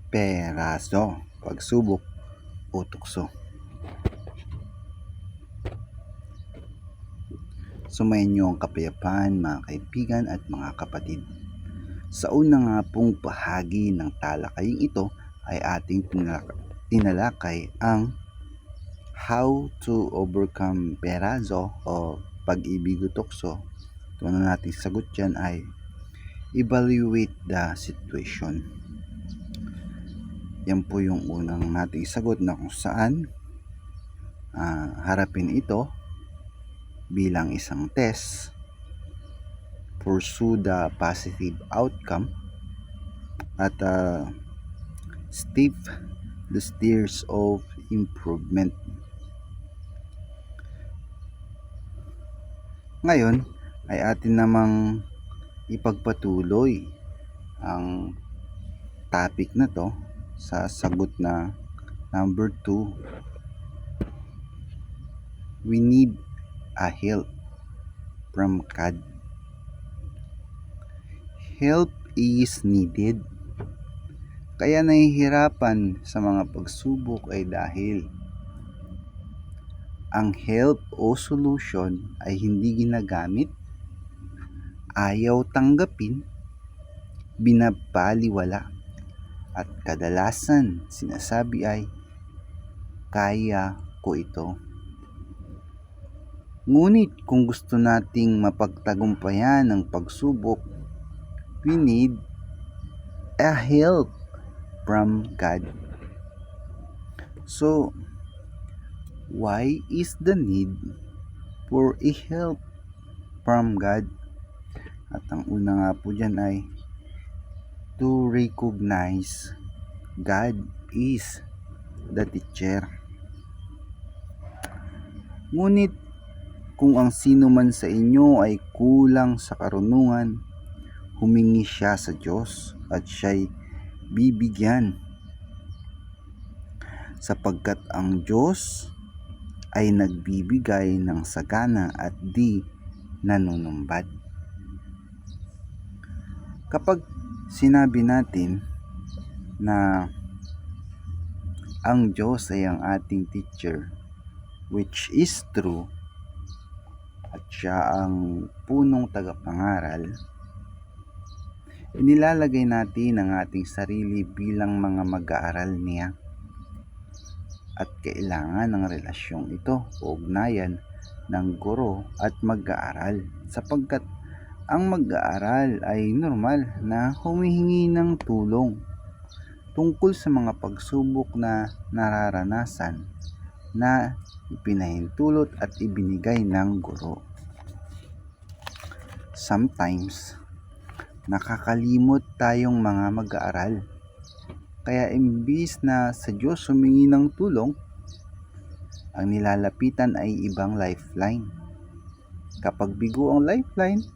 Peraso, pagsubok o tukso. Sumayin niyo ang kapayapaan mga kaibigan at mga kapatid. Sa una nga pong bahagi ng talakaying ito ay ating tinalakay ang how to overcome peraso o pag-ibig o tukso. Ito na nating sagot dyan ay evaluate the situation. Yan po yung unang nating sagot na kung saan harapin ito bilang isang test, pursue the positive outcome, at step the stairs of improvement. Ngayon ay atin namang ipagpatuloy ang topic na to sa sagot na number 2. We need a help from God. Help is needed. Kaya nahihirapan sa mga pagsubok ay dahil ang help o solution ay hindi ginagamit, ayaw tanggapin, binabaliwala, at kadalasan sinasabi ay kaya ko ito. Ngunit kung gusto nating mapagtagumpayan ang pagsubok, we need a help from God. So, why is the need for a help from God? At ang una nga po dyan ay to recognize God is the teacher. Ngunit kung ang sino man sa inyo ay kulang sa karunungan, humingi siya sa Diyos at siya'y bibigyan, sapagkat ang Diyos ay nagbibigay ng sagana at di nanunumbad. Kapag sinabi natin na ang Diyos ay ang ating teacher, which is true, at siya ang punong tagapangaral, inilalagay natin ang ating sarili bilang mga mag-aaral niya. At kailangan ng relasyong ito o ugnayan ng guro at mag-aaral, sapagkat ang mag-aaral ay normal na humihingi ng tulong tungkol sa mga pagsubok na nararanasan na ipinahintulot at ibinigay ng guro. Sometimes, nakakalimot tayong mga mag-aaral. Kaya imbis na sa Diyos humingi ng tulong, ang nilalapitan ay ibang lifeline. Kapag bigo ang lifeline,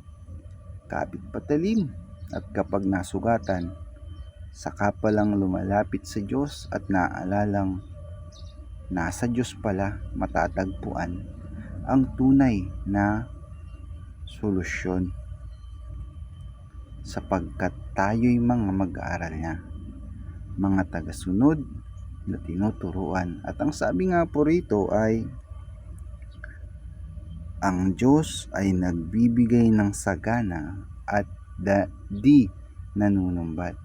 kapit patalim, at kapag nasugatan, saka palang lumalapit sa Diyos at naalalang nasa Diyos pala matatagpuan ang tunay na solusyon, sapagkat tayo'y mga mag-aaral niya, mga tagasunod na tinuturuan. At ang sabi nga po rito ay ang Diyos ay nagbibigay ng sagana at di nanunumbat.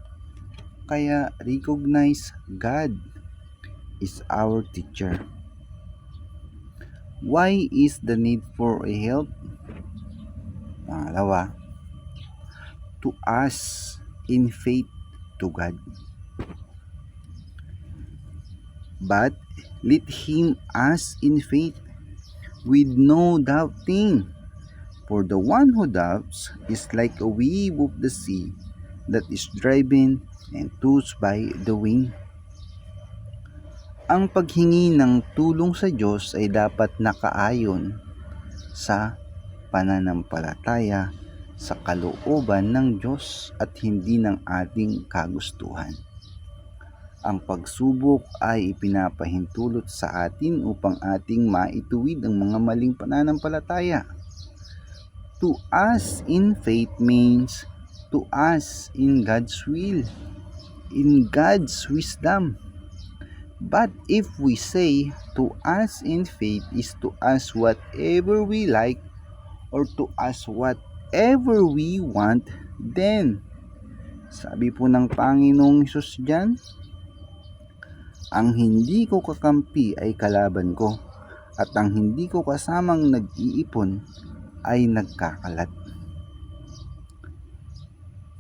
Kaya recognize God is our teacher. Why is the need for a help? Pangalawa, to ask in faith to God. But let him ask in faith with no doubting. For the one who doubts is like a wave of the sea that is driven and tossed by the wind. Ang paghingi ng tulong sa Diyos ay dapat nakaayon sa pananampalataya sa kalooban ng Diyos at hindi ng ating kagustuhan. Ang pagsubok ay ipinapahintulot sa atin upang ating maituwid ang mga maling pananampalataya. To ask in faith means to ask in God's will. in God's wisdom. But if we say to us in faith is to ask whatever we like or to ask whatever we want, then sabi po ng Panginoong Hesus dyan, ang hindi ko kakampi ay kalaban ko, at ang hindi ko kasamang nag-iipon ay nagkakalat.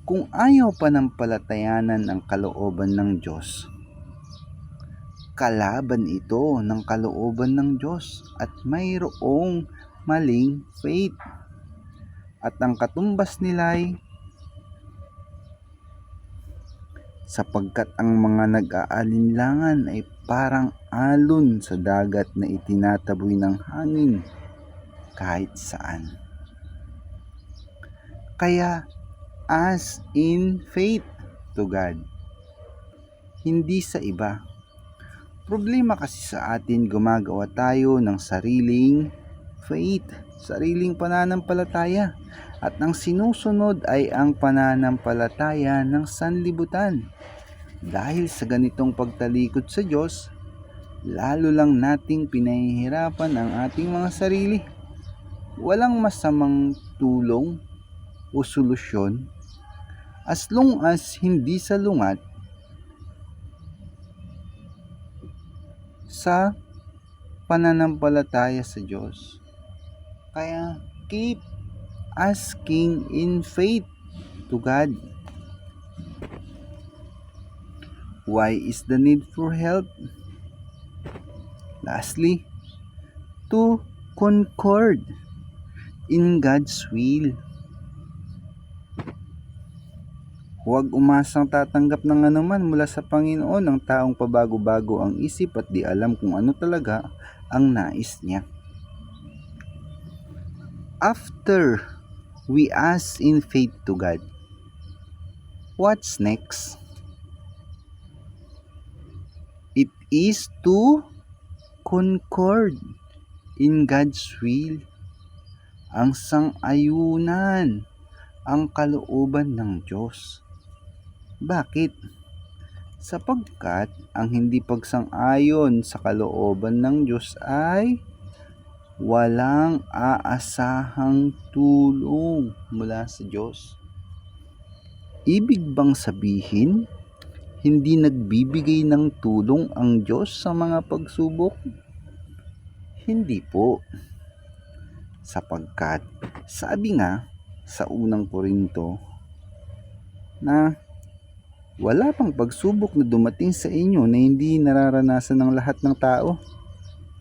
Kung ayaw panampalatayanan ang kalooban ng Diyos, kalaban ito ng kalooban ng Diyos at mayroong maling faith. At ang katumbas nila'y sapagkat ang mga nag-aalinlangan ay parang alon sa dagat na itinataboy ng hangin kahit saan. Kaya as in faith to God, hindi sa iba. Problema kasi sa atin, gumagawa tayo ng sariling faith, sariling pananampalataya, at ang sinusunod ay ang pananampalataya ng sanlibutan. Dahil sa ganitong pagtalikod sa Diyos, lalo lang nating pinahihirapan ang ating mga sarili. Walang masamang tulong o solusyon as long as hindi salungat sa pananampalataya sa Diyos. Kaya keep asking in faith to God. Why is the need for help? Lastly, to concord in God's will. Huwag umasang tatanggap ng anuman mula sa Panginoon ng taong pabago-bago ang isip at di alam kung ano talaga ang nais niya. After we ask in faith to God, what's next? It is to concord in God's will. Ang sang-ayunan, ang kalooban ng Diyos. Bakit? Sapagkat ang hindi pagsang-ayon sa kalooban ng Diyos ay walang aasahang tulong mula sa Diyos. Ibig bang sabihin, hindi nagbibigay ng tulong ang Diyos sa mga pagsubok? Hindi po. Sapagkat sabi nga sa unang Korinto na wala pang pagsubok na dumating sa inyo na hindi nararanasan ng lahat ng tao.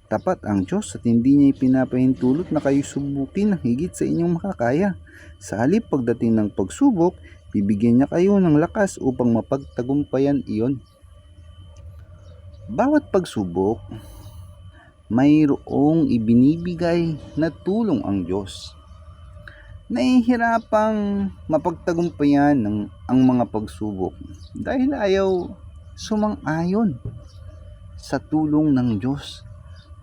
Tapat ang Diyos at hindi niya ipinapahintulot na kayo subukin ng higit sa inyong makakaya. Sa halip pagdating ng pagsubok, bibigyan niya kayo ng lakas upang mapagtagumpayan iyon. Bawat pagsubok, mayroong ibinibigay na tulong ang Diyos. Nahihirapang mapagtagumpayan ang mga pagsubok dahil ayaw sumang-ayon sa tulong ng Diyos.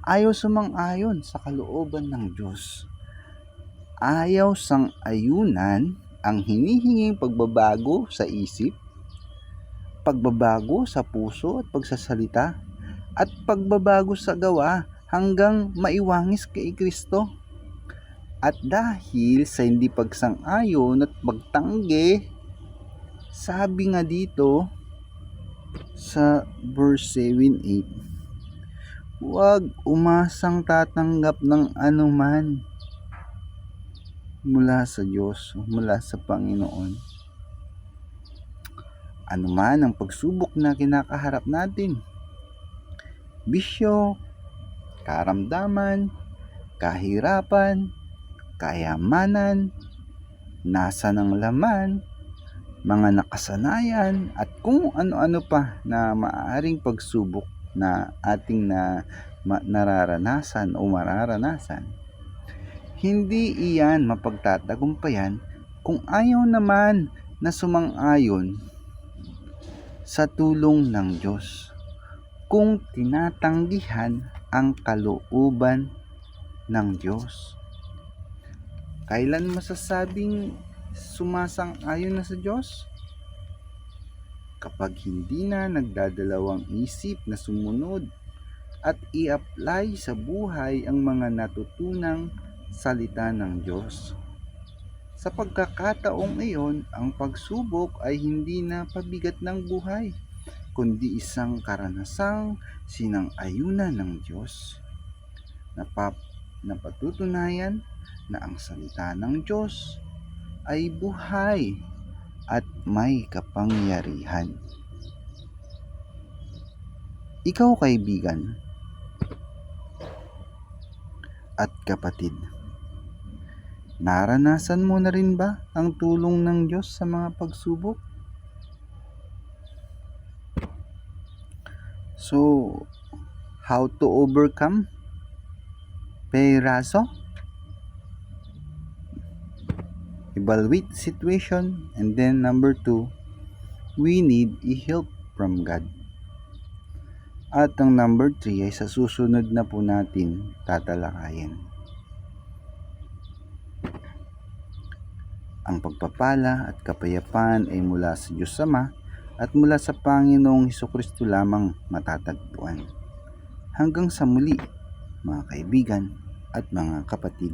Ayaw sumang-ayon sa kalooban ng Diyos. Ayaw sang-ayunan ang hinihinging pagbabago sa isip, pagbabago sa puso at pagsasalita, at pagbabago sa gawa hanggang maiwangis kay Kristo. At dahil sa hindi pagsang-ayon at pagtanggi, sabi nga dito sa verse 7-8, huwag umasang tatanggap ng anuman mula sa Diyos o mula sa Panginoon. Anuman ang pagsubok na kinakaharap natin, bisyo, karamdaman, kahirapan, kayamanan, nasa ng laman, mga nakasanayan, at kung ano-ano pa na maaaring pagsubok na ating nararanasan o mararanasan. Hindi iyan mapagtatagumpayan kung ayaw naman na sumang-ayon sa tulong ng Diyos. Kung tinatanggihan ang kalooban ng Diyos. Kailan masasabing sumasang-ayon na sa Diyos? Kapag hindi na nagdadalawang isip na sumunod at i-apply sa buhay ang mga natutunang salita ng Diyos. Sa pagkakataong iyon, ang pagsubok ay hindi na pabigat ng buhay, kundi isang karanasang sinang-ayunan ng Diyos. Napatutunayan na ang salita ng Diyos ay buhay at may kapangyarihan. Ikaw, kaibigan at kapatid, naranasan mo na rin ba ang tulong ng Diyos sa mga pagsubok? So, how to overcome? Peraso? Evaluate the situation, and then number 2, we need help from God. At ang number 3 ay sa susunod na po natin tatalakayin. Ang pagpapala at kapayapaan ay mula sa Diyos Ama at mula sa Panginoong Hesukristo lamang matatagpuan. Hanggang sa muli, mga kaibigan at mga kapatid.